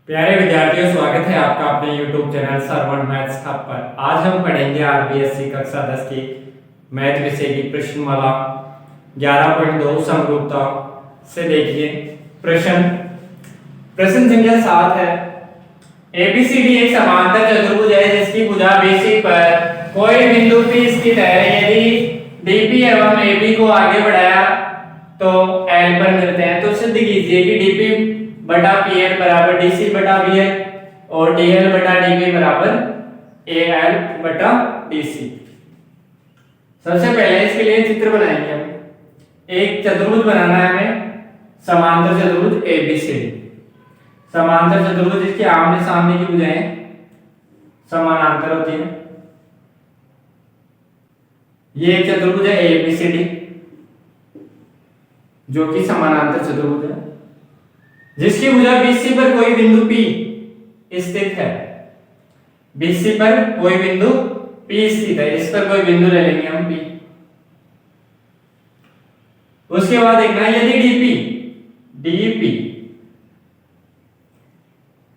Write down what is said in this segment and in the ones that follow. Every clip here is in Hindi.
प्यारे विद्यार्थियों, स्वागत है आपका अपने YouTube channel servant maths hub पर। आज हम पढ़ेंगे आरबीएससी कक्षा 10 की मैथ विषय की प्रश्नमाला 11.2 समरूपता से। देखिए प्रश्न संख्या 7 है। एबीसीडी एक समांतर चतुर्भुज है जिसकी भुजा बीसी पर कोई बिंदु P स्थित है। यदि डीपी एवं एबी को आगे बढ़ाया तो एल पर मिलते हैं। तो सिद्ध कीजिए कि डीपी बटा पीएल बराबर डीसी बटा बीएल और डीएल बटा डीबी बराबर एएल बटा डीसी। सबसे पहले इसके लिए चित्र बनाएंगे हम। एक चतुर्भुज बनाना है हमें, समांतर चतुर्भुज एबीसीडी। समांतर चतुर्भुज जिसके आमने सामने की भुजाएं समानांतर होती है। ये एक चतुर्भुज है एबीसीडी जो कि समानांतर चतुर्भुज है, जिसकी भुजा बीसी पर कोई बिंदु P स्थित है। बीसी पर कोई बिंदु P स्थित है, इस पर कोई बिंदु ले लेंगे हम P। उसके बाद देखना है यदि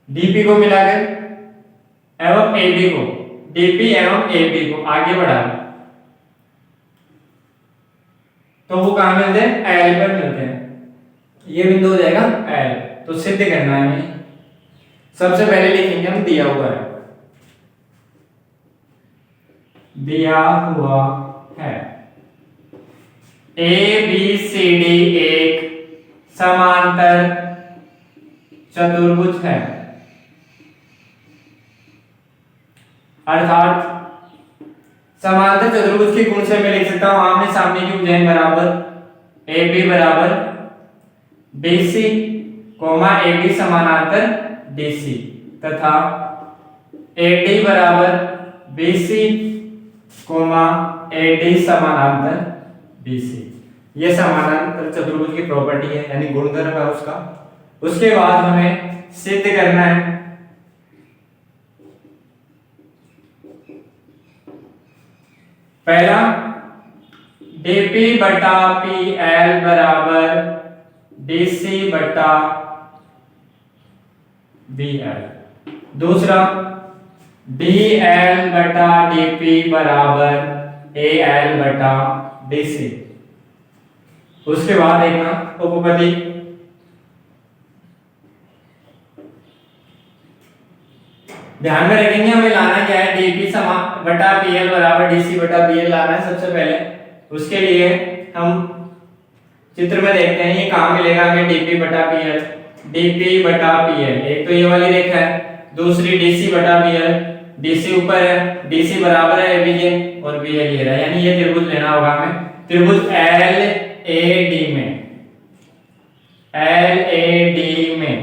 डीपी को मिलाकर एवं एबी को, डीपी एवं एबी को आगे बढ़ा तो वो कहां मिलते हैं? एल पर मिलते हैं। ये बिंदु हो जाएगा एल। तो सिद्ध करना है हमें। सबसे पहले लिखेंगे हम दिया हुआ है, दिया हुआ है ए बी सी डी एक समांतर चतुर्भुज है। अर्थात समांतर चतुर्भुज के गुण से मैं लिख सकता हूं आमने सामने की भुजाएं बराबर ए बी बराबर बीसी कोमा एबी समानांतर डीसी तथा एडी बराबर बीसी कोमा एडी समानांतर बीसी। ये समानांतर चतुर्भुज की प्रॉपर्टी है, यानी गुणधर्म है उसका। उसके बाद हमें सिद्ध करना है पहला डीपी बटा पी एल बराबर डीसी बटा बीएल। दूसरा डीएल बटा डीपी बराबर एएल बटा डीसी। उसके बाद देखना उपपत्ति ध्यान में रखेंगे। हमें लाना क्या है? डीपी बटा पीएल बराबर डीसी बटा बीएल लाना है सबसे पहले। उसके लिए हम चित्र में देखते हैं ये कहां मिलेगा हमें डीपी बटा पीएल। डीपी बटा पीएल, एक तो ये वाली रेखा है, दूसरी डीसी बटा बीएल। डीसी ऊपर है, डीसी बराबर है एबी के और बीएल ये रहा, यानी ये त्रिभुज लेना होगा हमें। त्रिभुज एल ए डी में, एल ए डी में,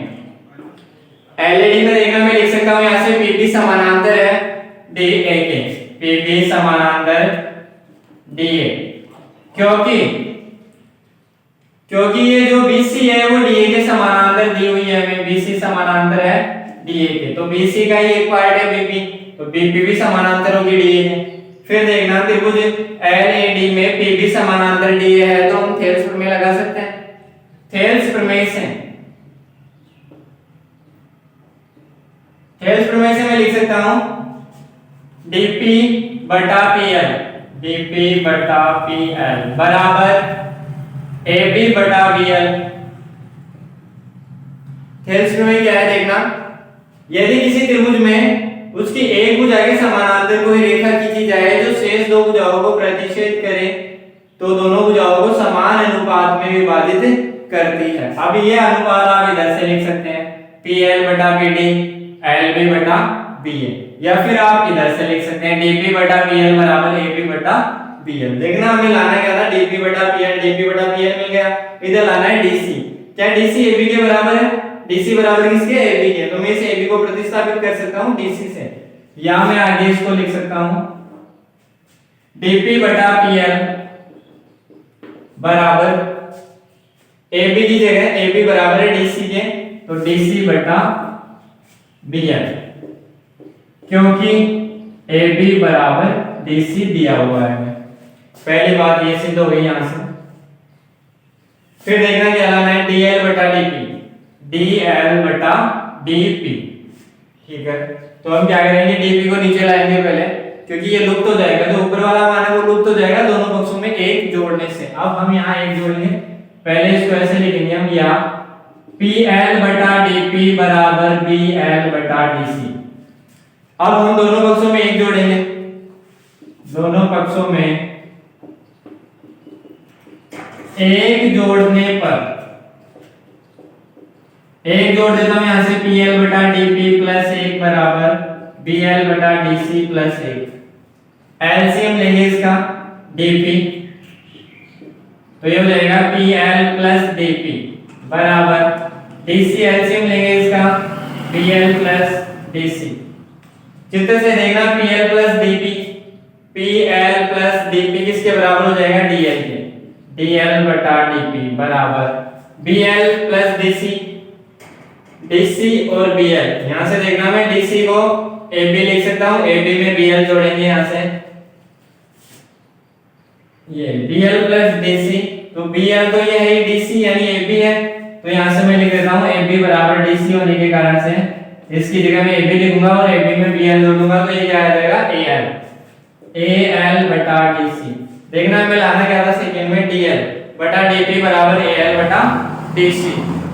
एल ए डी में देखना मैं लिख सकता हूं यहां से पीबी समानांतर है डी ए के, पीबी समानांतर डी ए। क्योंकि ये जो BC है वो DA के समानांतर दी हुई है हमें। BC समानांतर है DA के, तो BC का ही एक पार्ट है BP, तो BP भी समानांतर होगी DA के। फिर देखना त्रिभुज LAD में PB समानांतर DA है, तो हम थेल्स प्रमेय लगा सकते हैं। थेल्स प्रमेय से मैं लिख सकता हूं DP बटा PL, DP बटा PL बराबर AB बटा BL। थेल्स प्रमेय क्या है देखना, यदि किसी त्रिभुज में उसकी एक भुजा के समानांतर कोई रेखा खींची जाए जो शेष दो भुजाओं को प्रतिच्छेद करे तो दोनों भुजाओं को समान अनुपात में विभाजित करती है। अब ये अनुपात आप इधर से लिख सकते हैं PL बटा PD LB बटा BA, या फिर आप इधर से लिख सकते हैं DP बटा PL बराबर AB बटा BL। देखना हमें लाना क्या था? DP बटा PL, DP बटा PL मिल गया। इधर लाना है DC। क्या DC AB के बराबर है? DC बराबर किसके? AB के। तो मैं इसे AB को प्रतिस्थापित कर सकता हूं DC से, या मैं आगे इसको लिख सकता हूं DP बटा PL बराबर AB की जगह AB बराबर है DC के, तो DC बटा BL, क्योंकि AB बराबर DC दिया हुआ है। पहली बात ये सिद्ध हो गई यहां से। फिर देखना क्या लाना है? DL बटा DP, DL बटा डीपी। ठीक है, तो हम क्या करेंगे, डीपी को नीचे लाएंगे पहले, क्योंकि ये लुप्त हो जाएगा, जो ऊपर वाला मान है वो लुप्त हो जाएगा दोनों पक्षों में एक जोड़ने से। अब हम यहाँ एक जोड़ेंगे, पहले इसको ऐसे लिखेंगे हम, या PL बटा DP बराबर BL बटा DC। अब हम दोनों पक्षों में एक जोड़ेंगे, दोनों पक्षों में एक जोड़ने पर, एक जोड़ देता हूं यहां से, PL बटा DP प्लस 1 बराबर BL बटा DC प्लस 1। एलसीएम लेंगे इसका DP, तो ये हो जाएगा PL प्लस DP बराबर DC, एलसीएम लेंगे इसका BL प्लस DC। चित्र से देखना, PL plus DP, PL plus DP किसके बराबर हो जाएगा, DL के, DL बटा DP बराबर BL प्लस DC, DC और BL। यहां से देखना, मैं DC को AB लिख सकता हूं, AB में BL जोड़ेंगे यहां से, ये BL प्लस DC, तो BL तो ये है DC यानी AB है, तो यहां से मैं लिख देता हूं AB बराबर DC होने के कारण से इसकी जगह मैं AB लिखूंगा और AB में BL जोड़ दूंगा, तो ये क्या आ जाएगा, AL बटा DC। देखना हमें लाना क्या था सेकंड में, DL बटा DP बराबर AL बटा DC।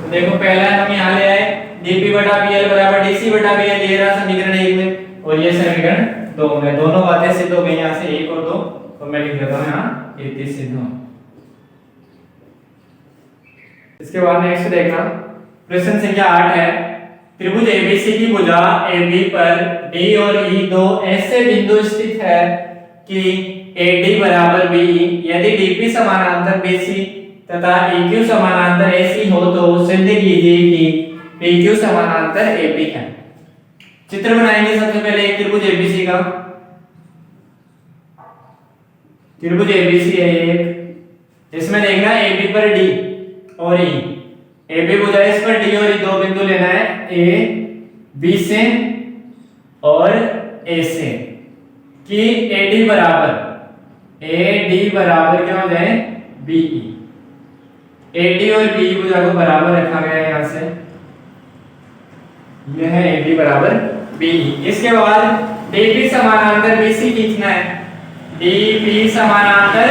तो देखो पहला हम यहां ले आए, DP बटा BL बराबर DC बटा BL, ये रहा समीकरण 1 में, और ये समीकरण 2 में। दोनों बातें सिद्ध हो गई यहां से 1 और 2, तो मैं लिख देता हूं यहां 1 सिद्ध हो। इसके बाद नेक्स्ट देखना, प्रश्न संख्या 8 है, त्रिभुज ABC की भुजा AB पर D और E दो ऐसे बिंदु स्थित है कि AD बराबर BE, यदि DP समानांतर BC तथा EQ समानांतर AC हो तो सिद्ध कीजिए कि PQ समानांतर AB है। चित्र बनाएंगे सबसे पहले एक त्रिभुज ABC का, त्रिभुज ABC है एक, इसमें देखना AB पर D और E, AB भुजा इस पर D और E दो बिंदु लेना है, A B से और A से, कि AD बराबर क्या हो जाए, BE। AD और BE भुजा को बराबर रखा गया है यहां से, यह है AD बराबर BE। इसके बाद DP समानांतर BC खींचना है, DP समानांतर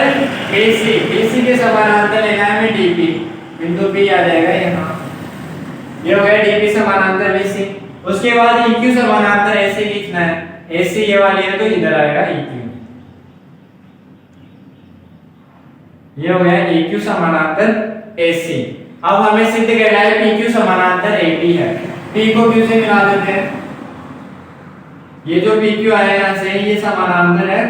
BC, BC के समानांतर लेना है हमें DP, बिंदु P आ जाएगा यहाँ, ये हो गया DP समानांतर BC। उसके बाद EQ समानांतर AC खींचना है, AC ये वाली है तो इधर आएगा EQ, ये हो गया EQ समानांतर AC। अब हमें सिद्ध करना है PQ समानांतर AP है, P को Q से मिला देते हैं, ये जो PQ आया यहां से ये समानांतर है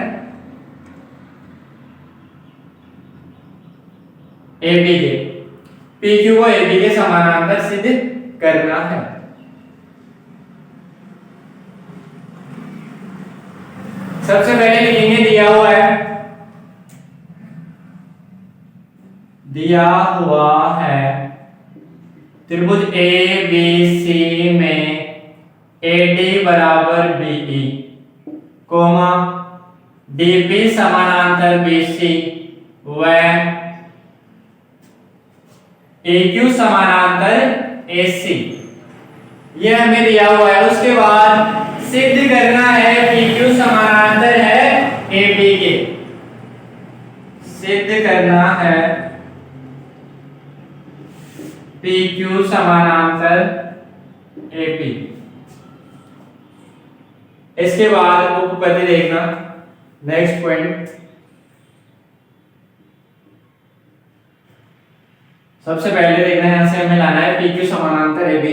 AB के, PQ को AB के समानांतर सिद्ध करना है। सबसे पहले लिखेंगे, दिया हुआ है त्रिभुज ABC में AD बराबर BE, कोमा DP समानांतर BC व AQ समानांतर AC, ये हमें दिया हुआ है। उसके बाद सिद्ध करना है PQ समानांतर है AB के, सिद्ध करना है PQ समानांतर AP। इसके बाद उपपत्ति देखना, नेक्स्ट पॉइंट, सबसे पहले देखना है यहां से हमें लाना है PQ समानांतर AB,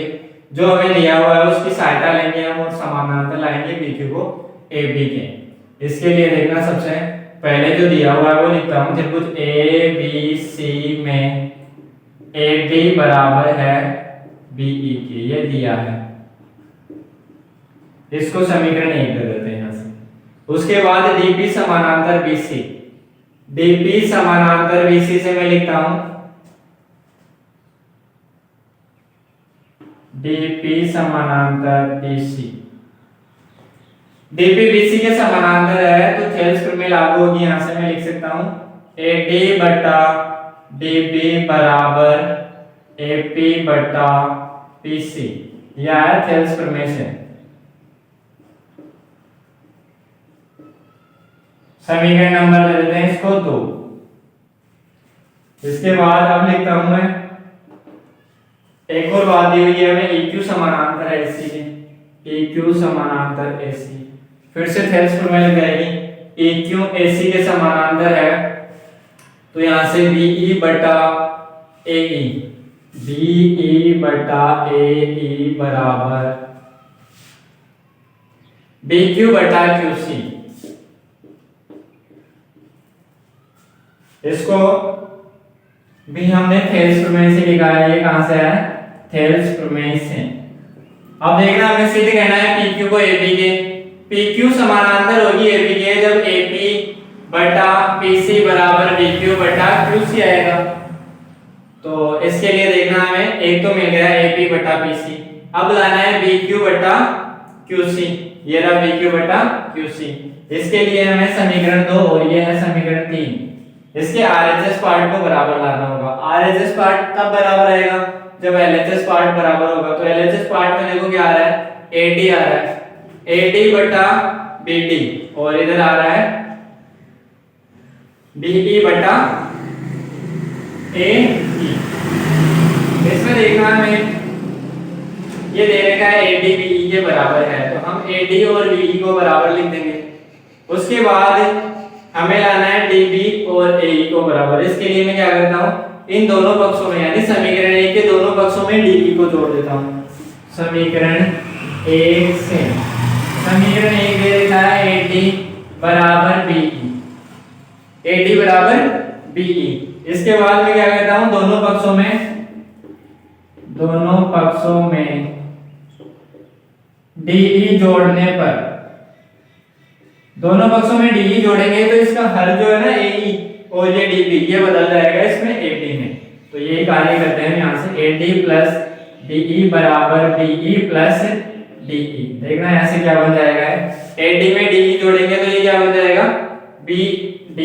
जो हमें दिया हुआ है उसकी सहायता लेंगे हम और समानांतर लाएंगे PQ को AB के। इसके लिए देखना, सबसे पहले जो दिया हुआ है वो लिखता हूं, त्रिभुज ABC में AD बराबर है BE के, ये दिया है, इसको समीकरण 1 कर देते हैं यहां से। उसके बाद DP समानांतर BC, DP समानांतर BC से मैं लिखता हूं DP समानांतर BC, DP BC के समानांतर है तो थेल्स प्रमेय लागू होगी, यहां से मैं लिख सकता हूं AD बटा DB बराबर AP बटा PC, यह आया थेल्स प्रमेय से। समीकरण नंबर दे देते हैं इसको 2। इसके बाद अब लिखता हूं मैं एक और बात दी हुई है हमें, EQ समानांतर AC के, EQ समानांतर AC, फिर से थेल्स प्रमेय लग जाएगी। EQ AC के समानांतर है तो यहां से BE बटा AE, BE बटा AE बराबर BQ बटा QC। इसको भी हमने थेल्स प्रमेय से लिखा है। ये कहां से आया? थेल्स प्रमेय से। अब देखना हमें सिद्ध कहना है PQ को AB के, PQ समानांतर होगी AB के जब AP बटा PC बराबर BQ बटा QC आएगा। तो इसके लिए देखना हमें एक तो मिल गया AP बटा PC, अब लाना है BQ बटा QC, ये रहा BQ बटा QC। इसके लिए हमें समीकरण 2 और ये है समीकरण 3, इसके RHS पार्ट को बराबर लाना होगा। RHS पार्ट कब बराबर आएगा? जब LHS पार्ट बराबर होगा। तो LHS पार्ट में देखो क्या आ रहा है, AD आ रहा है, AD बटा BD, और इधर आ रहा है BE बटा AE। इसमें देखना हमें ये दे रखा है AD BE के बराबर है, तो हम AD और BE को बराबर लिख देंगे। उसके बाद हमें लाना है DB और AE को बराबर। इसके लिए मैं क्या करता हूँ, इन दोनों पक्षों में यानी समीकरण 1 के दोनों पक्षों में DB को जोड़ देता हूँ। समीकरण 1 से समीकरण 1 दे रखा है AD बराबर BE, AD बराबर BE। इसके बाद मैं क्या करता हूँ, दोनों पक्षों में DE जोड़ने पर, दोनों पक्षों में DE जोड़ेंगे तो इसका हल जो है ना AE और ये DB ये बदल जाएगा इसमें AD में। तो ये कार्य करते हैं यहाँ से AD प्लस DE बराबर BE प्लस DE। देखना यहाँ से क्या बन जाएगा, AD में DE जोड़ेंगे तो ये क्या बन जाएगा BD,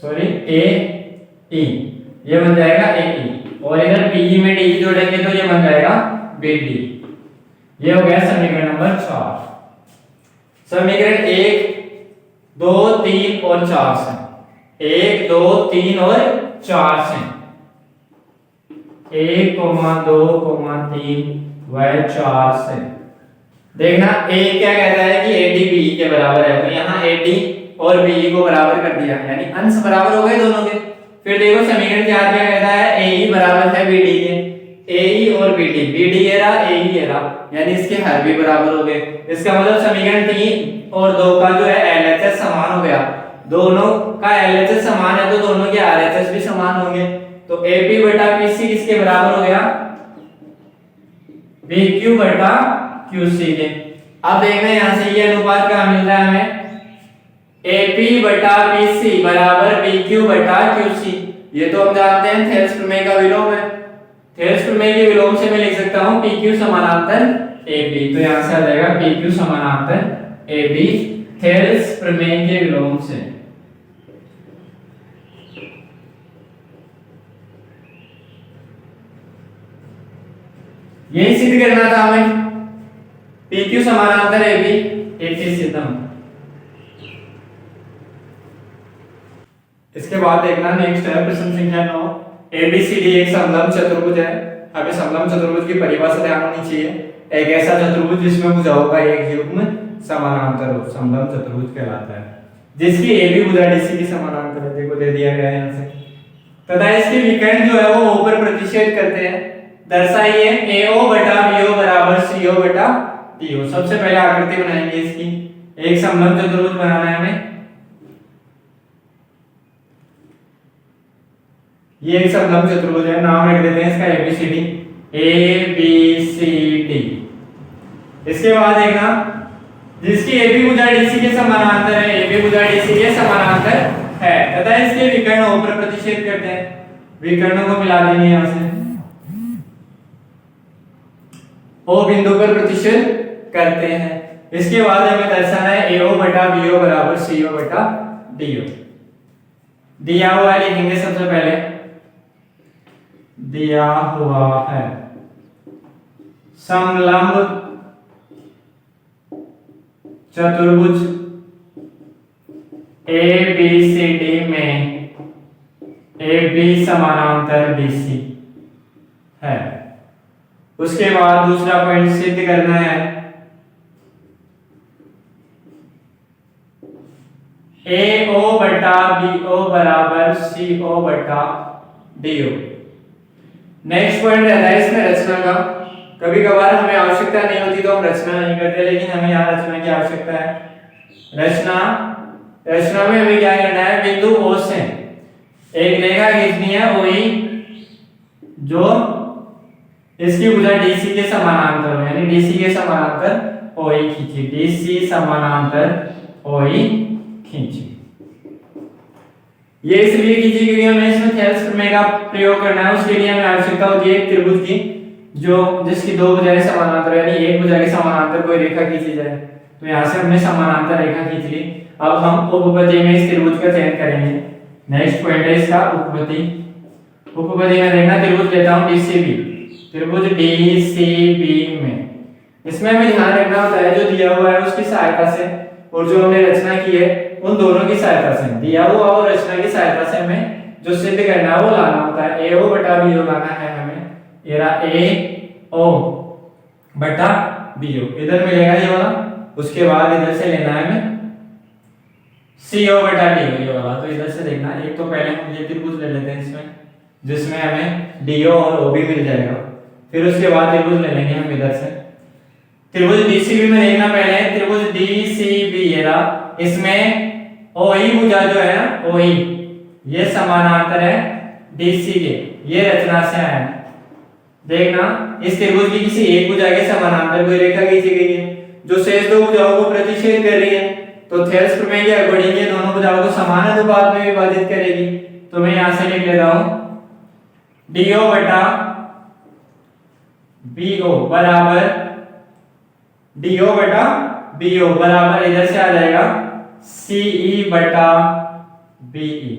सॉरी AE, ये बन जाएगा AE, और इधर BE में DE जोड़ेंगे तो ये बन जाएगा BD। ये हो गया समीकरण नंबर 4। समीकरण 1, 2, 3 और 4 से, 1, 2, 3 और 4 से, 1, 2, 3 व 4 से। देखना A क्या कहता है कि AD BE के बराबर है, तो यहाँ AD और BE को बराबर कर दिया, यानी अंश बराबर हो गए दोनों के। फिर देखो समीकरण 4 क्या कहता है, AE बराबर है BD के, AE और BD, BD ये रहा AE ये रहा, यानी इसके हर भी बराबर हो गए। इसका मतलब समीकरण 3 और 2 का जो है LHS समान हो गया, दोनों का LHS समान है तो दोनों के RHS भी समान होंगे। तो AP बटा PC किसके बराबर हो गया, BQ बटा QC के। अब देखना यहाँ से ये अनुपात क्या मिल रहा है हमें, AP बटा PC बराबर BQ बटा QC। ये तो हम जानते हैं थेल्स प्रमेय का विलोम है, थेल्स प्रमेय के विलोम से मैं लिख सकता हूं PQ समानांतर AB। तो यहां से आ जाएगा PQ समानांतर AB थेल्स प्रमेय के विलोम से। यही सिद्ध करना था हमें, PQ समानांतर AB एक चीज सिद्धम। इसके बाद देखना नेक्स्ट है प्रश्न संख्या 9। ABCD एक समलंब चतुर्भुज है। हमें समलंब चतुर्भुज की परिभाषा ध्यान होनी चाहिए, एक ऐसा चतुर्भुज जिसमें भुजाओं का एक युग्म समानांतर हो, समलंब चतुर्भुज कहलाता है। जिसकी AB भुजा DC की समानांतर है, देखो दे दिया गया है यहां से, तथा इसके विकर्ण जो है वो O पर प्रतिच्छेद करते हैं। दर्शाइए AO बटा BO बराबर CO बटा DO। सबसे पहले आकृति बनाएंगे इसकी, एक समलंब चतुर्भुज बनाना है हमें। ये एक समलंब चतुर्भुज है, नाम रख देते हैं इसका ABCD, ABCD। इसके बाद देखना जिसकी AB भुजा DC के समानांतर है, AB भुजा DC के समानांतर है तथा इसके विकर्ण O पर प्रतिच्छेद करते हैं। विकर्णों को मिला देंगे यहां से, O बिंदु पर प्रतिच्छेद करते हैं। इसके बाद हमें दर्शाना है AO बटा BO बराबर CO बटा DO। दिया हुआ है लिखेंगे सबसे पहले, दिया हुआ है समलंब चतुर्भुज ए बी सी डी में ए बी समानांतर BC है। उसके बाद दूसरा पॉइंट सिद्ध करना है AO बटा BO बराबर CO बटा DO। नेक्स्ट पॉइंट रहता है इसमें रचना का। कभी कभार हमें आवश्यकता नहीं होती तो हम रचना नहीं करते, लेकिन हमें यहाँ रचना की आवश्यकता है। रचना में हमें क्या करना है, बिंदु O से एक रेखा खींचनी है OE जो इसकी भुजा DC के समानांतर हो, यानी DC के समानांतर OE खींची, DC समानांतर OE खींची। ये इसलिए खींची क्योंकि हमें इसमें थेल्स प्रमेय का प्रयोग करना है। उसके लिए हमें आवश्यकता होती है एक त्रिभुज की जो जिसकी दो भुजाएं समानांतर, यानी एक भुजा के समानांतर कोई रेखा खींची जाए। तो यहाँ से हमने समानांतर रेखा खींच ली। अब हम उपपत्ति में इस त्रिभुज का चयन करेंगे। नेक्स्ट पॉइंट है इसका उपपत्ति। उपपत्ति में देखना त्रिभुज लेता हूँ DCB, त्रिभुज DCB में इसमें हमें ध्यान रखना होता है जो दिया हुआ है उसकी सहायता से और जो हमने रचना की है उन दोनों की सहायता से, दिया हुआ और रचना की सहायता से हमें जो सिद्ध करना है वो लाना होता है। AO बटा BO लाना है हमें। ये रहा AO बटा BO, इधर मिलेगा ये वाला। उसके बाद इधर से लेना है हमें CO बटा DO ये वाला। तो इधर से देखना, एक तो पहले हम ये त्रिभुज ले लेते हैं इसमें जिसमें हमें DO और OB मिल जाएगा। फिर उसके बाद त्रिभुज ले लेंगे हम इधर से। त्रिभुज DCB में देखना पहले त्रिभुज DCB ये रहा, इसमें OE भुजा जो है ना OE ये समानांतर है DC के, ये रचना से आया है। देखना इस त्रिभुज की किसी एक भुजा के समानांतर कोई रेखा खींची गई है जो शेष दो भुजाओं को प्रतिच्छेद कर रही है। तो थेल्स प्रमेय के अकॉर्डिंग ये दोनों भुजाओं को समान अनुपात में विभाजित करेगी। तो मैं यहां से लिख लेता हूं DO बटा BO बराबर DO बटा BO बराबर इधर से आ जाएगा CE बटा BE।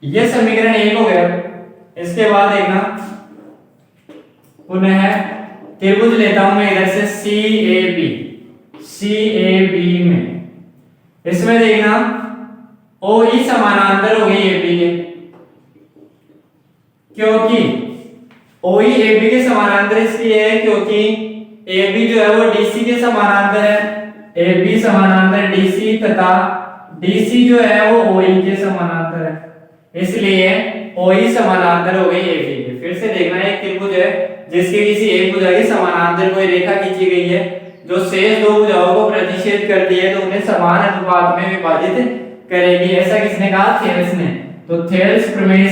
ये समीकरण एक हो गया। इसके बाद देखना पुनः त्रिभुज लेता हूं मैं इधर से CAB में, इसमें देखना OE समानांतर हो गई AB के, क्योंकि OE AB के समानांतर इसलिए है क्योंकि AB जो है वो DC के समानांतर है। AB समानांतर DC तथा DC जो है वो OE के समानांतर है, इसलिए OE समानांतर हो गई AB के। फिर से देखना एक त्रिभुज है जिसके किसी एक भुजा के समानांतर कोई रेखा खींची गई है जो शेष दो भुजाओं को प्रतिच्छेद करती है, तो उन्हें समान अनुपात में विभाजित करेगी। ऐसा किसने कहा? थेल्स ने। तो थेल्स प्रमेय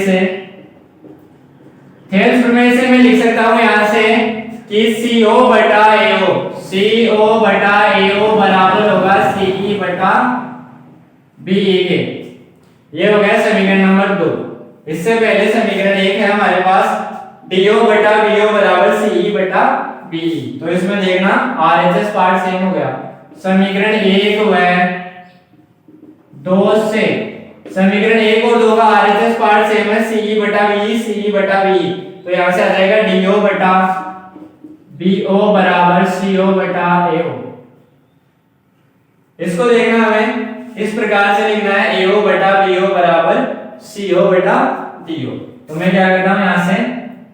से मैं लिख सकता हूं यहां से कि CO बटा AO बराबर होगा CE बटा BE के। ये हो गया समीकरण नंबर 2। इससे पहले समीकरण 1 है हमारे पास DO बटा BO बराबर CE बटा BE। तो इसमें देखना RHS पार्ट सेम हो गया। समीकरण 1 व 2 से समीकरण 1 और 2 का RHS पार्ट सेम है, CE बटा BE। तो यहां से आ जाएगा DO बटा BO बराबर CO बटा AO। इसको देखना हमें इस प्रकार से लिखना है AO बटा BO बराबर CO बटा DO। तो मैं क्या करता हूं यहां से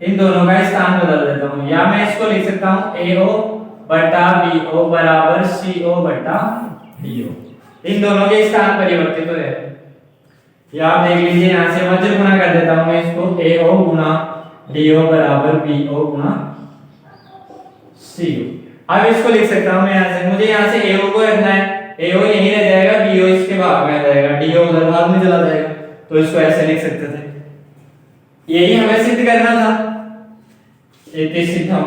इन दोनों का स्थान बदल देता हूं, या मैं इसको लिख सकता हूं AO बटा BO बराबर CO बटा DO। इन दोनों के स्थान परिवर्तित हो जाए। या आप देख लीजिए यहां से मध्य गुणा कर देता हूं मैं इसको AO गुणा DO बराबर BO गुणा CO। अब इसको लिख सकता हूं मैं यहां से, मुझे यहां से AO को रखना है, AO यहीं रह जाएगा, BO इसके भाग में आ जाएगा, DO उधर भाग में चला जाएगा। तो इसको ऐसे लिख सकते थे। यही हमें सिद्ध करना था, ये सिद्ध हम।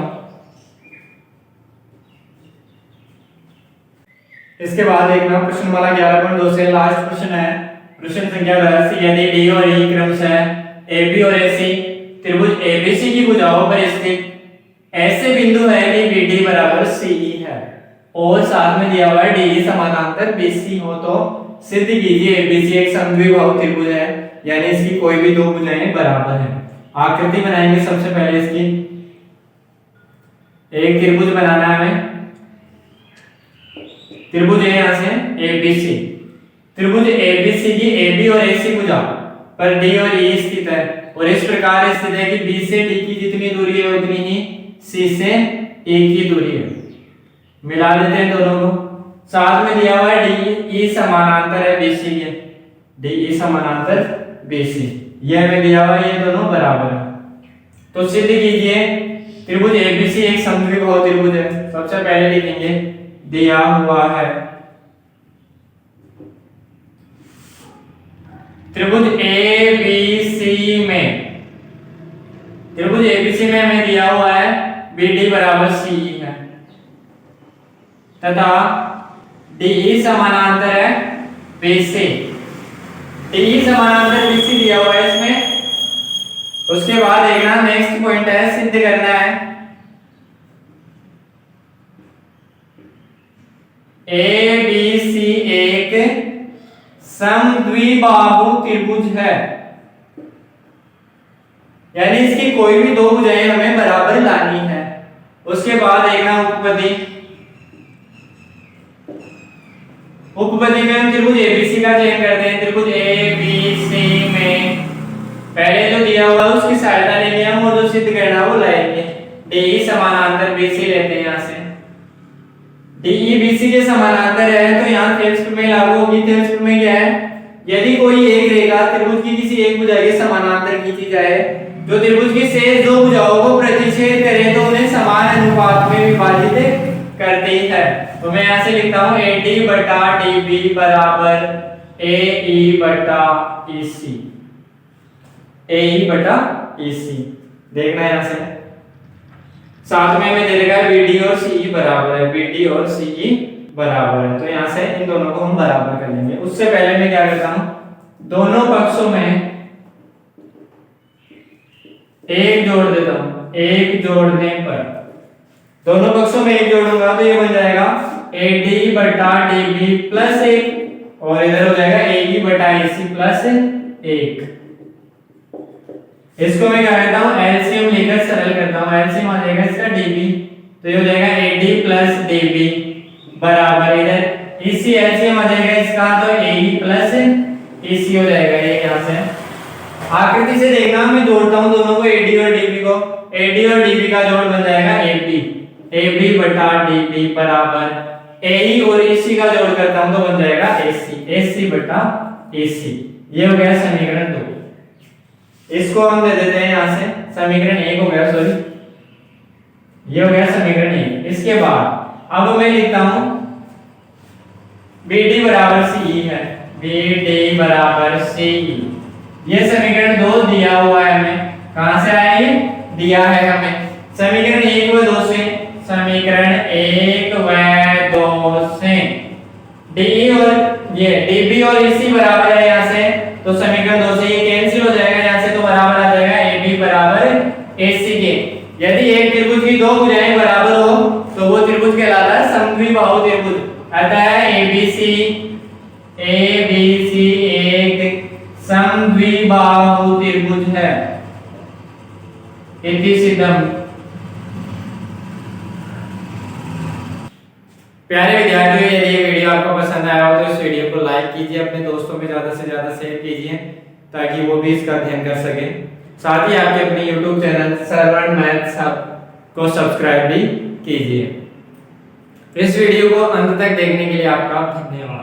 इसके बाद देखना प्रश्नमाला 11.2 से लास्ट प्रश्न है, प्रश्न संख्या 10। यदि D और E क्रमशः AB और AC त्रिभुज ABC की भुजाओं पर स्थित ऐसे बिंदु है कि BD बराबर CE है और साथ में दिया हुआ है DE समानांतर BC हो, तो सिद्ध कीजिए ABC एक समद्विबाहु त्रिभुज है, यानी इसकी कोई भी दो भुजाएं बराबर हैं। आकृति बनाएंगे सबसे पहले इसकी। एक त्रिभुज बनाना है हमें, त्रिभुज है यहां से एबीसी। त्रिभुज एबीसी की एबी और एसी भुजा पर डी और ई स्थित है और इस प्रकार स्थित है कि बी से डी की जितनी दूरी है उतनी ही सी से ए की दूरी है। मिला देते हैं दोनों को। साथ में दिया हुआ है डी ई समानांतर है बीसी के, डी ई समानांतर बीसी, ये हमें दिया हुआ है, ये दोनों बराबर है। तो सिद्ध कीजिए त्रिभुज एबीसी एक समद्विबाहु त्रिभुज है। सबसे पहले लिखेंगे दिया हुआ है त्रिभुज एबीसी में, त्रिभुज एबीसी में हमें दिया हुआ है बीडी बराबर सीई है तथा डीई समानांतर है बीसी। डीई समानांतर बीसी दिया हुआ है इसमें। उसके बाद देखना नेक्स्ट पॉइंट है, सिद्ध करना है एबीसी एक समद्विबाहु त्रिभुज है, यानी इसकी कोई भी दो भुजाएं हमें बराबर लानी है। उसके बाद देखना उपपत्ति, उपपत्ति में हम त्रिभुज एबीसी का चयन करते हैं। त्रिभुज एबीसी में पहले जो दिया हुआ है उसकी सहायता लेंगे हम और जो सिद्ध करना वो लाएंगे। डीई समानांतर बीसी लेते हैं यहां से। डीई बीसी के समानांतर है तो यहाँ थेल्स प्रमेय लागू होगी। थेल्स प्रमेय क्या है, यदि कोई एक रेखा त्रिभुज की किसी एक भुजा के समानांतर खींची जाए जो त्रिभुज की शेष दो भुजाओं को प्रतिच्छेद करे तो उन्हें समान अनुपात में विभाजित करती है। तो मैं यहां से लिखता हूं AD बटा DB बराबर AE बटा EC, AE बटा EC। देखना यहां से साथ में हमें दे रखा है BD और CE बराबर है, BD और CE बराबर है। तो यहां से इन दोनों को हम बराबर कर लेंगे। उससे पहले मैं क्या करता हूं, दोनों पक्षों में एक जोड़ देता हूं। एक जोड़ने पर दोनों पक्षों में एक जोड़ूंगा तो ये बन जाएगा AD बटा DB प्लस 1 और इधर हो जाएगा AE बटा AC प्लस 1। इसको मैं क्या करता हूं, एलसीएम लेकर सरल करता हूं। एलसीएम आ जाएगा इसका DB, तो ये हो जाएगा AD प्लस DB बराबर इधर EC एलसीएम आ जाएगा इसका तो AE प्लस EC हो जाएगा। ये यहां से आकृति से देखना, मैं जोड़ता हूं दोनों को AD और DB को। AD और DB का जोड़ बन जाएगा AB बटा DB बराबर AE और EC का जोड़ करता हूं तो बन जाएगा AC बटा AC। ये हो गया समीकरण 2। इसको हम दे देते हैं यहां से समीकरण 1 हो गया, सॉरी ये हो गया समीकरण 1। इसके बाद अब मैं लिखता हूं BD बराबर CE है, BD बराबर CE। ये समीकरण 2 दिया हुआ है हमें। कहां से आया ये, दिया है हमें समीकरण 1 व 2 से। समीकरण 1 व 2 से DE और ये DB और EC बराबर है यहां से, तो समीकरण 2 से ये कैंसिल हो जाएगा यहां से, तो बराबर आ जाएगा AB बराबर AC के। यदि एक त्रिभुज की दो भुजाएं बराबर हो तो वो त्रिभुज कहलाता है समद्विबाहु त्रिभुज। अतः ABC एक समद्विबाहु त्रिभुज है। इति सिद्धम। प्यारे विद्यार्थियों, यदि ये वीडियो आपको पसंद आया हो तो इस वीडियो को लाइक कीजिए, अपने दोस्तों में ज्यादा से ज्यादा शेयर कीजिए ताकि वो भी इसका अध्ययन कर सके। साथ ही आपके अपने YouTube चैनल श्रवण मैथ्स हब को सब्सक्राइब भी कीजिए। इस वीडियो को अंत तक देखने के लिए आपका धन्यवाद।